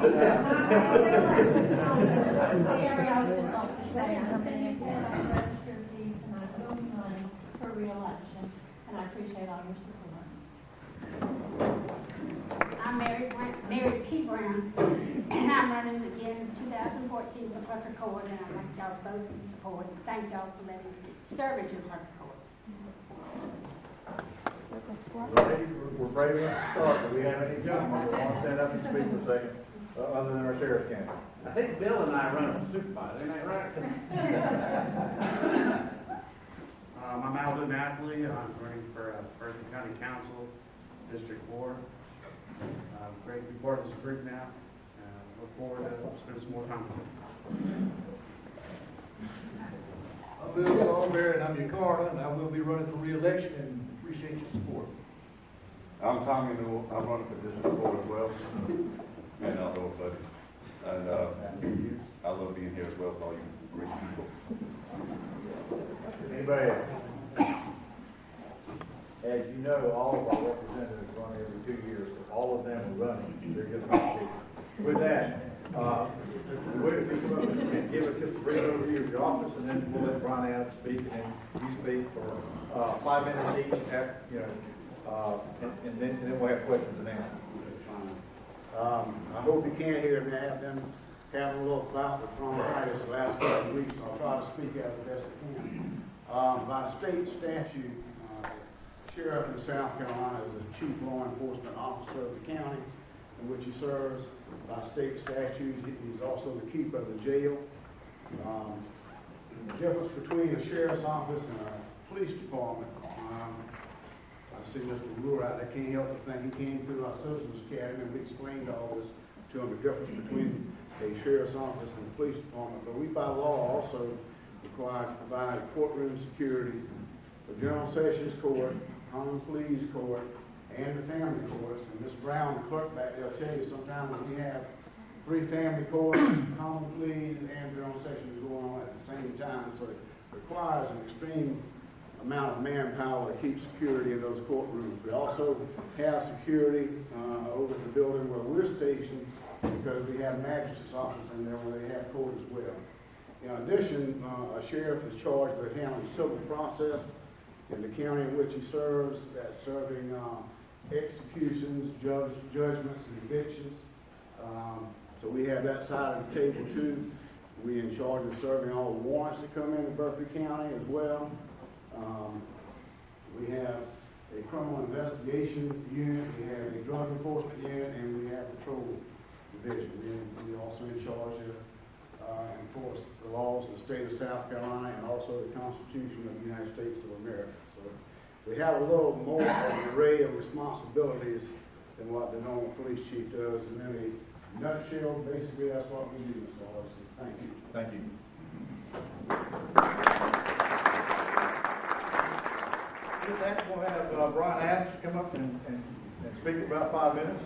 For re-election, and I appreciate all your support. I'm Mary P. Brown, and I'm running again in 2014 for clerk of court, and I'd like y'all to vote in support. And thank y'all for letting me serve as your clerk of court. Ready? We're brave enough to start. Do we have any gentlemen that want to stand up and speak for a second, other than our sheriff's candidate? I think Bill and I run for supervisor, isn't that right? I'm Alvin Napoli. I'm running for Berkeley County Council, District 4. Great to be part of this group now. Look forward to spending some more time with you. I'm Bill Salisbury, and I'm your coroner, and I will be running for re-election, and appreciate your support. I'm Tommy Newell. I'm running for District 4 as well. And I love buddies. And I love being here as well with all you great people. Anybody else? As you know, all of our representatives run every 2 years, so all of them are running. They're just not speaking. With that, wait if you come up and give us just a brief overview of your office, and then we'll let Brian Adams speak, and then you speak for 5 minutes each, and then we'll have questions and answers. I hope you can hear me. I have been having a little bout with bronchitis the last couple of weeks, so I'll try to speak out the best I can. By state statute, Sheriff in South Carolina is the chief law enforcement officer of the county in which he serves. By state statute, he's also the keeper of the jail. The difference between a sheriff's office and a police department, I see Mr. Brewer out there, can't help but think he came through our Citizens Academy and we explained all this to him, the difference between a sheriff's office and the police department. But we by law also required to provide courtroom security for general sessions court, common pleas court, and the family courts. And Ms. Brown, the clerk back there, will tell you sometimes when we have 3 family courts, common pleas, and general sessions going on at the same time. So it requires an extreme amount of manpower to keep security in those courtrooms. We also have security over the building where we're stationed because we have magistrate's office in there where they have court as well. In addition, a sheriff is charged with handling civil process in the county in which he serves. That's serving executions, judgments, and evictions. So we have that side of the table too. We're in charge of serving all the warrants that come into Berkeley County as well. We have a criminal investigation unit, we have a drug enforcement unit, and we have a patrol division. We're also in charge of enforce the laws of the state of South Carolina and also the Constitution of the United States of America. So we have a little more of an array of responsibilities than what the normal police chief does. And in a nutshell, basically that's what we do, Mr. Hodgson. Thank you. Thank you. With that, we'll have Brian Adams come up and speak for about 5 minutes.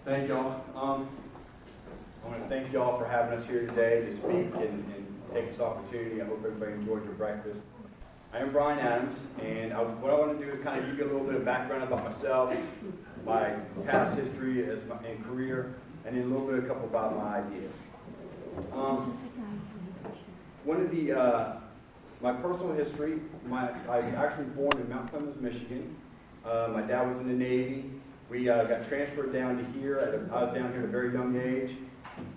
Thank y'all. I want to thank y'all for having us here today to speak and take this opportunity. I hope everybody enjoyed your breakfast. I am Brian Adams, and what I want to do is kind of give you a little bit of background about myself, my past history and career, and then a little bit, a couple about my ideas. One of the, my personal history, I was actually born in Mount Clemens, Michigan. My dad was in the Navy. We got transferred down to here. I was down here at a very young age.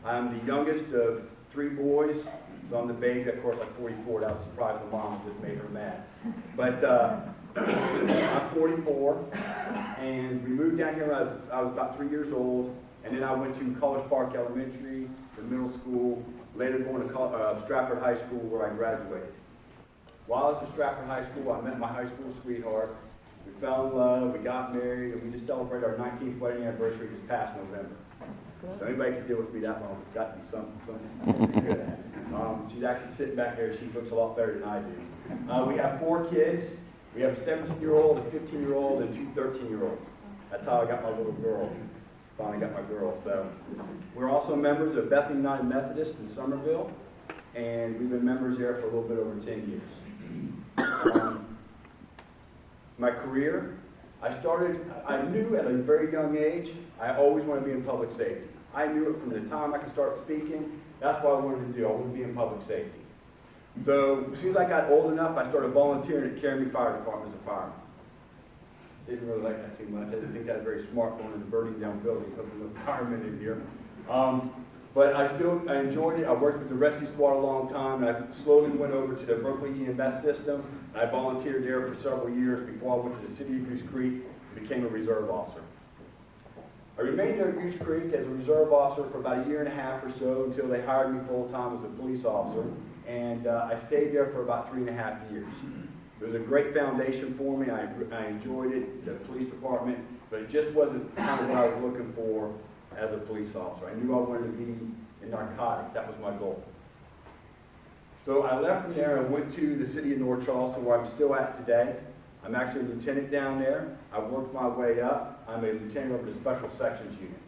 I'm the youngest of 3 boys. So I'm the baby, of course, like 44. That was a surprise. My mom just made her mad. But I'm 44, and we moved down here when I was about 3 years old. And then I went to College Park Elementary, the middle school, later going to Stratford High School where I graduated. While I was at Stratford High School, I met my high school sweetheart. We fell in love, we got married, and we just celebrated our 19th wedding anniversary this past November. So anybody can deal with me that long, it's got to be something good at. She's actually sitting back there. She looks a lot better than I do. We have 4 kids. We have a 17-year-old, a 15-year-old, and 2 13-year-olds. That's how I got my little girl. finally got my girl. So we're also members of Bethany United Methodist in Somerville, and we've been members there for a little bit over 10 years. My career, I knew at a very young age, I always wanted to be in public safety. I knew it from the time I could start speaking. That's what I wanted to do. I wanted to be in public safety. So as soon as I got old enough, I started volunteering at Carey Fire Department as a fireman. Didn't really like that too much. I didn't think that was very smart going into burning down buildings, something with firemen in here. But I enjoyed it. I worked with the rescue squad a long time, and I slowly went over to the Berkeley EMS system, and I volunteered there for several years before I went to the city of Goose Creek and became a reserve officer. I remained there at Goose Creek as a reserve officer for about 1.5 years or so until they hired me full-time as a police officer, and I stayed there for about 3.5 years. It was a great foundation for me. I enjoyed it, the police department, but it just wasn't kind of what I was looking for as a police officer. I knew I wanted to be in narcotics. That was my goal. So I left from there and went to the city of North Charleston, where I'm still at today. I'm actually a lieutenant down there. I worked my way up. I'm a lieutenant over the Special Sections Unit.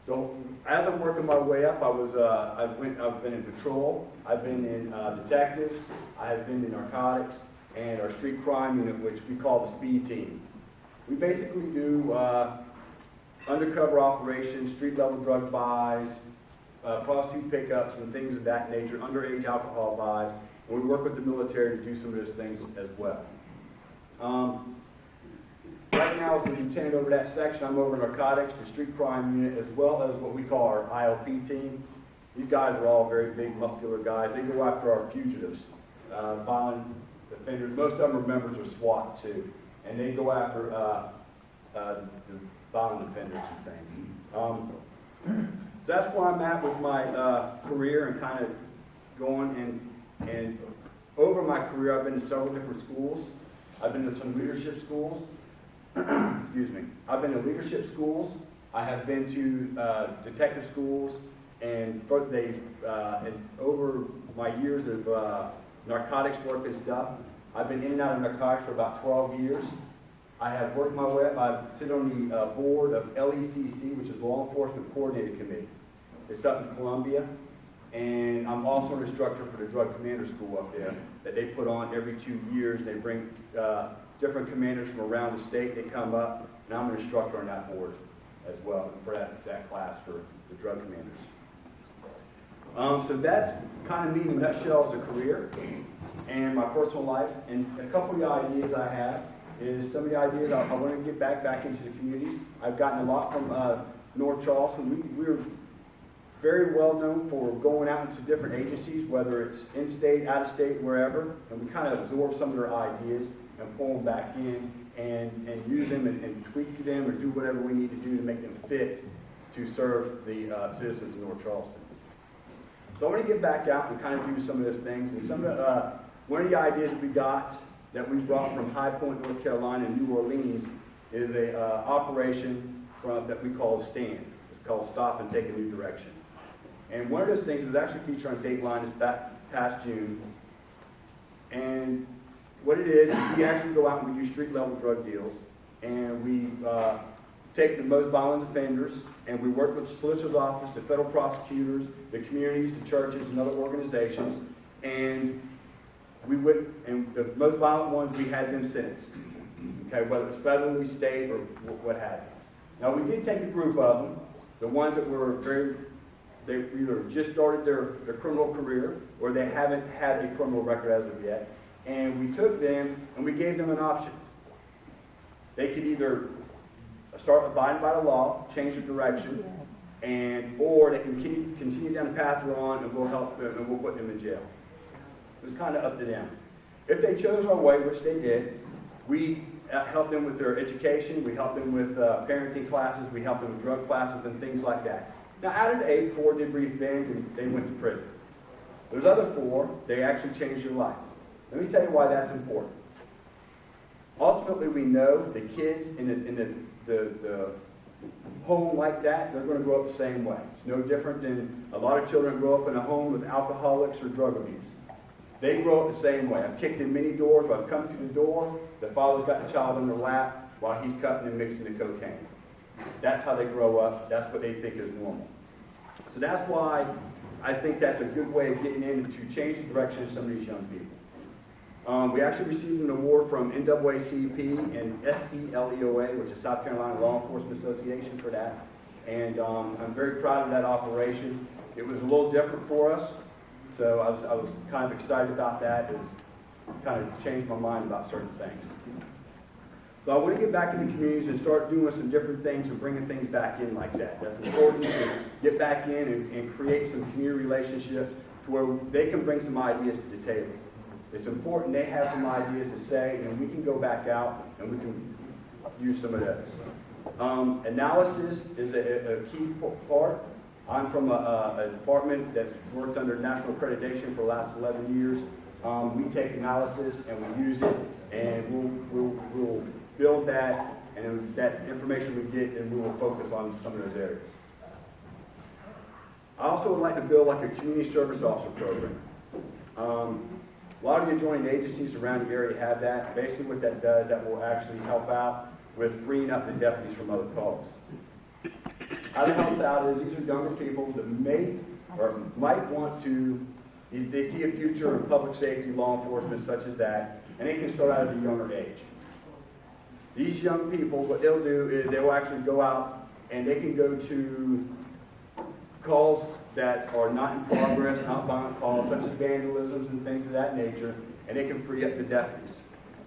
So as I'm working my way up, I've been in patrol, I've been in detectives, I've been in narcotics, and our street crime unit, which we call the speed team. We basically do undercover operations, street level drug buys, prostitute pickups, and things of that nature, underage alcohol buys. And we work with the military to do some of those things as well. Right now, as a lieutenant over that section, I'm over narcotics, the street crime unit, as well as what we call our ILP team. These guys are all very big, muscular guys. They go after our fugitives, violent offenders. Most of them are members of SWAT, too. And they go after the violent offenders and things. So that's where I'm at with my career and kind of going. And over my career, I've been to several different schools. I've been to some leadership schools. Excuse me. I've been to leadership schools. I have been to detective schools, and over my years of narcotics work and stuff, I've been in and out of narcotics for about 12 years. I have worked my way up. I sit on the board of LECC, which is Law Enforcement Coordinating Committee. It's up in Columbia, and I'm also an instructor for the Drug Commander School up there that they put on every 2 years. They bring different commanders from around the state. They come up, and I'm an instructor on that board as well for that class for the drug commanders. So that's kind of me in a nutshell as a career and my personal life. And a couple of the ideas I have is some of the ideas I want to get back into the communities. I've gotten a lot from North Charleston. We're very well known for going out into different agencies, whether it's in-state, out-of-state, wherever, and we kind of absorb some of their ideas and pull them back in and use them and tweak them or do whatever we need to do to make them fit to serve the citizens of North Charleston. So I want to get back out and kind of do some of those things. And some of one of the ideas we got that we brought from High Point, North Carolina, and New Orleans is a operation that we call STAND. It's called Stop and Take a New Direction. And one of those things was actually featured on Dateline this past June. And what it is we actually go out and we do street level drug deals, and we take the most violent offenders, and we work with the solicitor's office, the federal prosecutors, the communities, the churches, and other organizations, and the most violent ones, we had them sentenced, okay, whether it's federally, state, or what have you. Now, we did take a group of them, the ones that were they either just started their criminal career, or they haven't had a criminal record as of yet, and we took them and we gave them an option. They could either start abiding by the law, change their direction, or they can continue down the path they're on, and we'll help them and we'll put them in jail. It was kind of up to them. If they chose our way, which they did, we helped them with their education, we helped them with parenting classes, we helped them with drug classes and things like that. Now, out of the 8, 4 did reoffend and they went to prison. Those other 4, they actually changed their life. Let me tell you why that's important. Ultimately, we know the kids in the home like that, they're going to grow up the same way. It's no different than a lot of children grow up in a home with alcoholics or drug abuse. They grow up the same way. I've kicked in many doors, but I've come through the door, the father's got the child in their lap while he's cutting and mixing the cocaine. That's how they grow up. That's what they think is normal. So that's why I think that's a good way of getting in to change the direction of some of these young people. We actually received an award from NAACP and SCLEOA, which is South Carolina Law Enforcement Association, for that. And I'm very proud of that operation. It was a little different for us, so I was kind of excited about that. It's kind of changed my mind about certain things. So I want to get back to the communities and start doing some different things and bringing things back in like that. That's important to get back in and create some community relationships to where they can bring some ideas to the table. It's important they have some ideas to say, and we can go back out and we can use some of those. Analysis is a key part. I'm from a department that's worked under national accreditation for the last 11 years. We take analysis and we use it, and we'll build that, and that information we get, and we will focus on some of those areas. I also would like to build like a community service officer program. A lot of the adjoining agencies around the area have that. Basically what that does, that will actually help out with freeing up the deputies from other calls. How it helps out is these are younger people that might want to, they see a future in public safety, law enforcement, such as that, and they can start out at a younger age. These young people, what they'll do is they will actually go out and they can go to calls that are not in progress, not violent calls, such as vandalisms and things of that nature, and they can free up the deputies.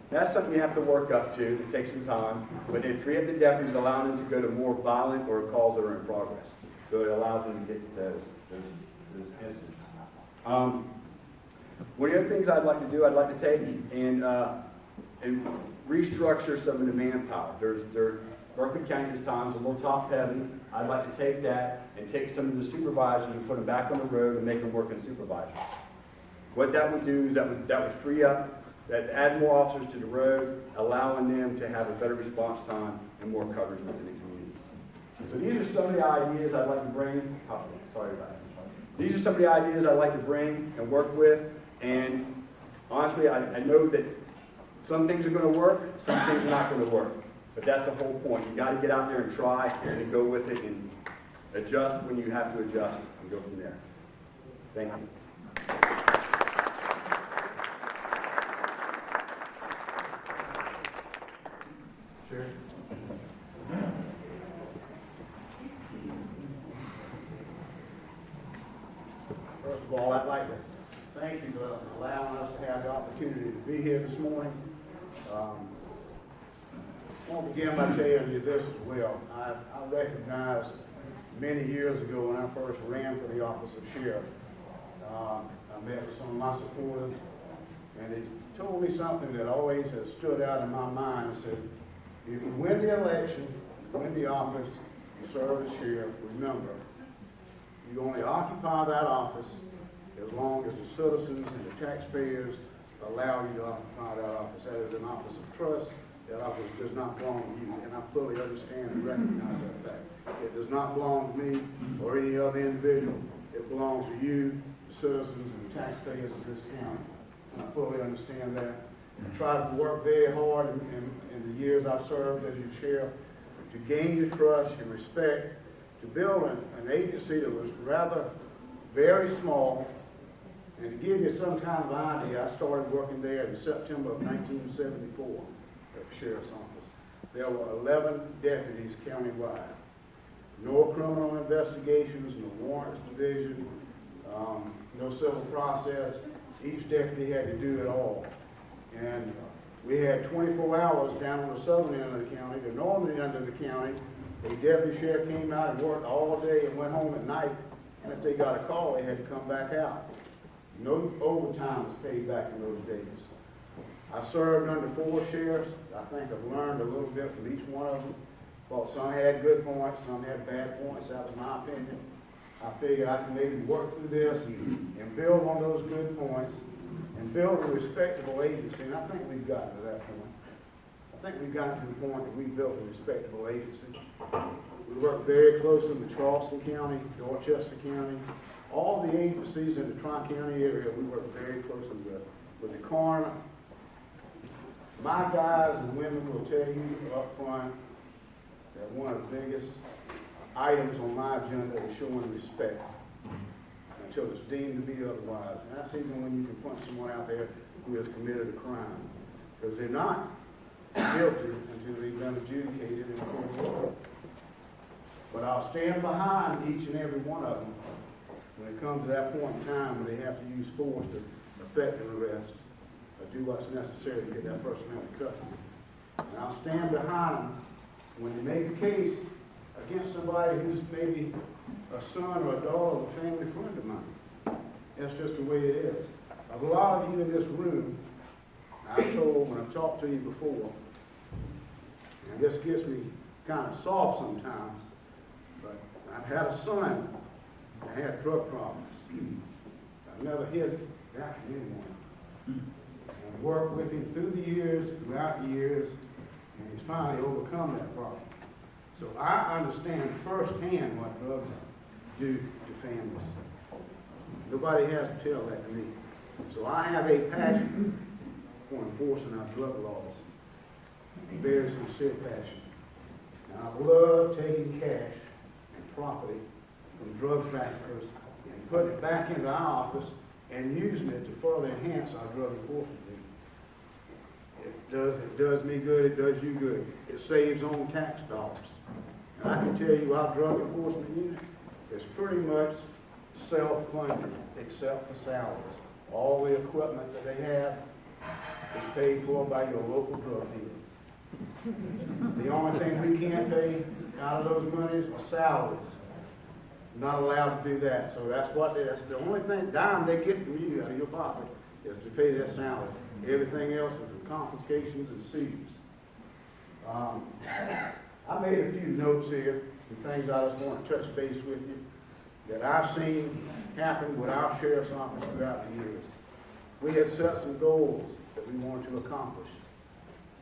That's something you have to work up to. It takes some time, but they free up the deputies, allowing them to go to more violent or calls that are in progress. So it allows them to get to those incidents. One of the other things I'd like to do, I'd like to take and restructure some of the manpower. Berkeley County this time is a little top heavy. I'd like to take that and take some of the supervisors and put them back on the road and make them work as supervisors. What that would do is that would free up, that add more officers to the road, allowing them to have a better response time and more coverage within the communities. So these are some of the ideas I'd like to bring. Oh, sorry about that. These are some of the ideas I'd like to bring and work with. And honestly, I know that some things are going to work, some things are not going to work. But that's the whole point. You got to get out there and try and go with it and adjust when you have to adjust and go from there. Thank you. Sure. First of all, I'd like to thank you for allowing us to have the opportunity to be here this morning. I want to begin by telling you this as well. I recognized many years ago when I first ran for the office of sheriff, I met with some of my supporters, and they told me something that always has stood out in my mind. It said, if you win the election, you win the office, you serve as sheriff, remember, you only occupy that office as long as the citizens and the taxpayers allow you to occupy that office. That is an office of trust. That office does not belong to you, and I fully understand and recognize that fact. It does not belong to me or any other individual. It belongs to you, the citizens, and the taxpayers of this county. And I fully understand that. I tried to work very hard in the years I've served as your sheriff to gain your trust and respect, to build an agency that was rather very small. And to give you some kind of idea, I started working there in September of 1974. At the sheriff's office. There were 11 deputies countywide. No criminal investigations, no warrants division, no civil process. Each deputy had to do it all. And we had 24 hours down on the southern end of the county. The northern end of the county, a deputy sheriff came out and worked all day and went home at night. And if they got a call, they had to come back out. No overtime was paid back in those days. I served under 4 sheriffs. I think I've learned a little bit from each one of them. Well, some had good points, some had bad points. That was my opinion. I figured I could maybe work through this and build on those good points and build a respectable agency. And I think we've gotten to that point. I think we've gotten to the point that we've built a respectable agency. We work very closely with Charleston County, Dorchester County, all the agencies in the Tri-County area we work very closely with the coroner. My guys and women will tell you up front that one of the biggest items on my agenda is showing respect until it's deemed to be otherwise. And that's even when you confront someone out there who has committed a crime, because they're not guilty until they've been adjudicated in court of law. But I'll stand behind each and every one of them when it comes to that point in time when they have to use force to effect an arrest or do what's necessary to get that person out of custody. And I'll stand behind them when they make a case against somebody who's maybe a son or a daughter of a family friend of mine. That's just the way it is. A lot of you in this room, I've told when I've talked to you before, and this gets me kind of soft sometimes, but I've had a son that had drug problems. I've never hid that from anyone. I've worked with him through the years, throughout the years, and he's finally overcome that problem. So I understand firsthand what drugs do to families. Nobody has to tell that to me. So I have a passion for enforcing our drug laws. A very sincere passion. And I love taking cash and property from drug traffickers and putting it back into our office and using it to further enhance our drug enforcement. It does me good, it does you good. It saves on tax dollars. And I can tell you our drug enforcement unit is pretty much self-funded except for salaries. All the equipment that they have is paid for by your local drug dealer. The only thing we can't pay out of those monies are salaries. Not allowed to do that. So that's the only thing, dime they get from you out of your pocket is to pay their salary. Everything else is confiscations and seizures. I made a few notes here, some things I just want to touch base with you that I've seen happen with our sheriff's office throughout the years. We had set some goals that we wanted to accomplish.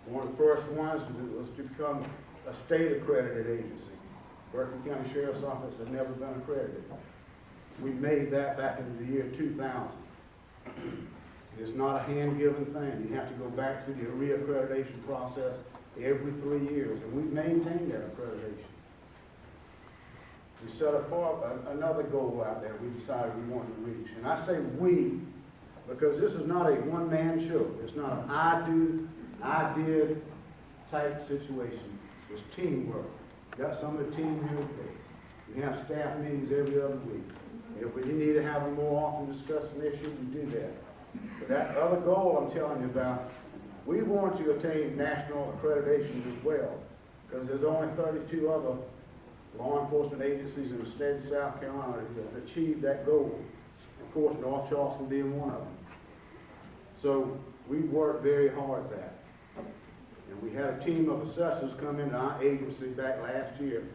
One of the first ones was to become a state-accredited agency. Berkeley County Sheriff's Office has never been accredited. We made that back in the year 2000. It's not a hand-given thing. You have to go back through the reaccreditation process every 3 years, and we've maintained that accreditation. We set another goal out there we decided we wanted to reach. And I say we, because this is not a one-man show. It's not an I do, I did type situation. It's teamwork. Got some of the team here today. We have staff meetings every other week. If we need to have them more often, discuss an issue, we do that. But that other goal I'm telling you about, we want to attain national accreditation as well, because there's only 32 other law enforcement agencies in the state of South Carolina that have achieved that goal. Of course, North Charleston being one of them. So we worked very hard at that. And we had a team of assessors come into our agency back last year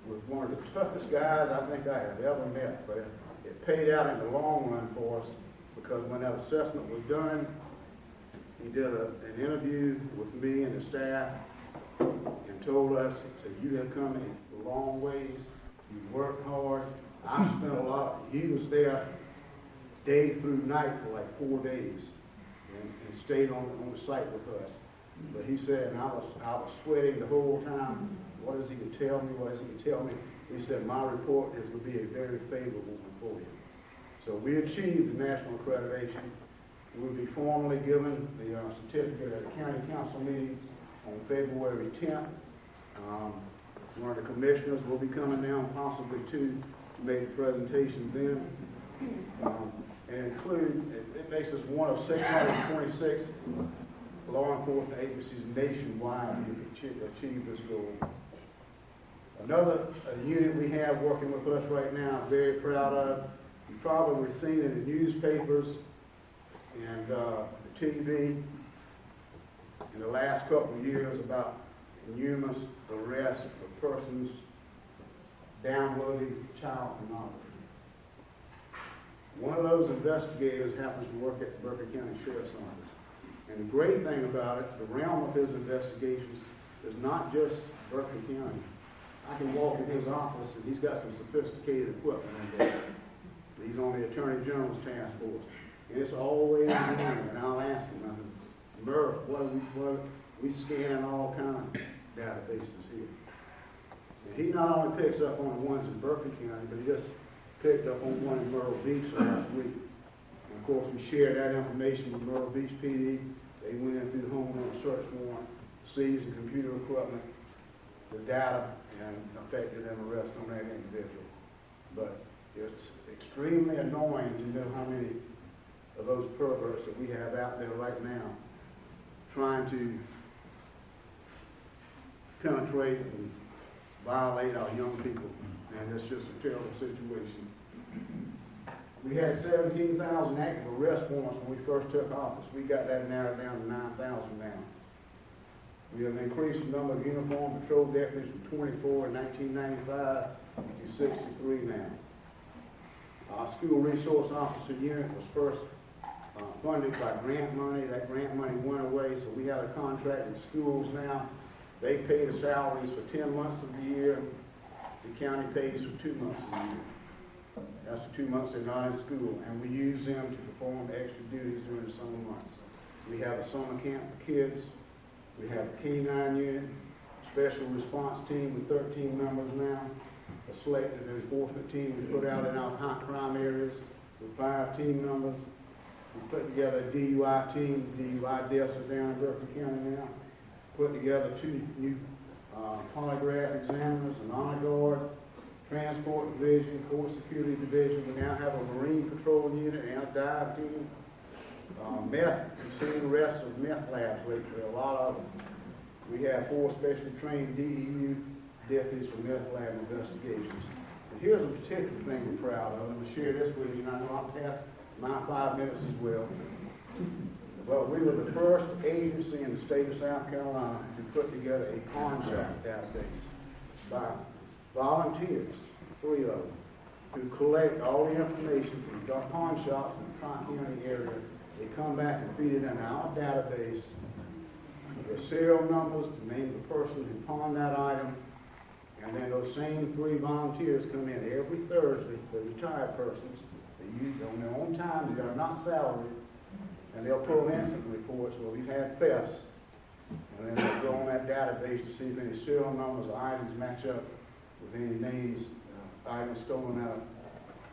with one of the toughest guys I think I have ever met. But it paid out in the long run for us, because when that assessment was done, he did an interview with me and the staff and told us, he said, you have come a long ways, you worked hard. I spent a lot, he was there day through night for like 4 days and stayed on the site with us. But he said, and I was sweating the whole time. What is he going to tell me? What is he going to tell me? He said, my report is going to be a very favorable one for you. So we achieved the national accreditation. We'll be formally given the certificate at the county council meeting on February 10th. One of the commissioners will be coming down, possibly two, to make the presentation then. And it makes us one of 626 law enforcement agencies nationwide who achieve this goal. Another unit we have working with us right now, I'm very proud of. You've probably seen it in the newspapers and the TV in the last couple of years about numerous arrests of persons downloading child pornography. One of those investigators happens to work at the Berkeley County Sheriff's Office. And the great thing about it, the realm of his investigations is not just Berkeley County. I can walk in his office and he's got some sophisticated equipment in there. He's on the Attorney General's task force. And it's always in there. And I'll ask him, I said, Murph, we scanning all kinds of databases here. And he not only picks up on the ones in Berkeley County, but he just picked up on one in Myrtle Beach last week. And of course, we shared that information with Myrtle Beach PD. They went in through the home on a search warrant, seized the computer equipment, the data, and effected an arrest on that individual. But it's extremely annoying to know how many of those perverts that we have out there right now trying to penetrate and violate our young people. And it's just a terrible situation. We had 17,000 active arrest warrants when we first took office. We got that narrowed down to 9,000 now. We have increased the number of uniformed patrol deputies from 24 in 1995 to 63 now. Our school resource officer unit was first funded by grant money. That grant money went away, so we have a contract with schools now. They pay the salaries for 10 months of the year. The county pays for 2 months of the year. That's the 2 months they're not in school, and we use them to perform extra duties during the summer months. We have a summer camp for kids. We have a K-9 unit, special response team with 13 members now, a selected enforcement team we put out in our high crime areas with 5 team members. We put together a DUI team. DUI deaths are down in Berkeley County now. Put together 2 new polygraph examiners, an honor guard, transport division, court security division. We now have a marine patrol unit and a dive team. Meth, we've seen arrests of meth labs lately, a lot of them. We have 4 specially trained DEU deputies for meth lab investigations. And here's a particular thing we're proud of, and we'll share this with you, and I know I'll pass my 5 minutes as well. Well, we were the first agency in the state of South Carolina to put together a pawn shop database by volunteers, 3 of them, who collect all the information from the pawn shops in the Tri-County area. They come back and feed it in our database, the serial numbers, the name of the person who pawned that item, and then those same 3 volunteers come in every Thursday, the retired persons, they use on their own time, they are not salaried, and they'll pull incident reports where we've had thefts, and then they'll go on that database to see if any serial numbers or items match up with any names, items stolen out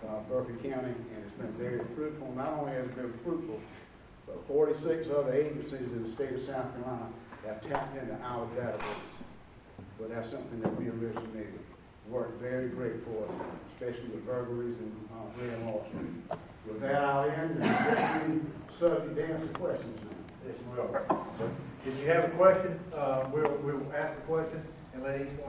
of Berkeley County, and it's been very fruitful. Not only has it been fruitful, but 46 other agencies in the state of South Carolina have tapped into our database. But that's something that we originated. Worked very great for us, especially with burglaries and grand larceny. With that, I'll end, and just be subject to answer questions now. Yes, we are. If you have a question, we'll ask the question and let each one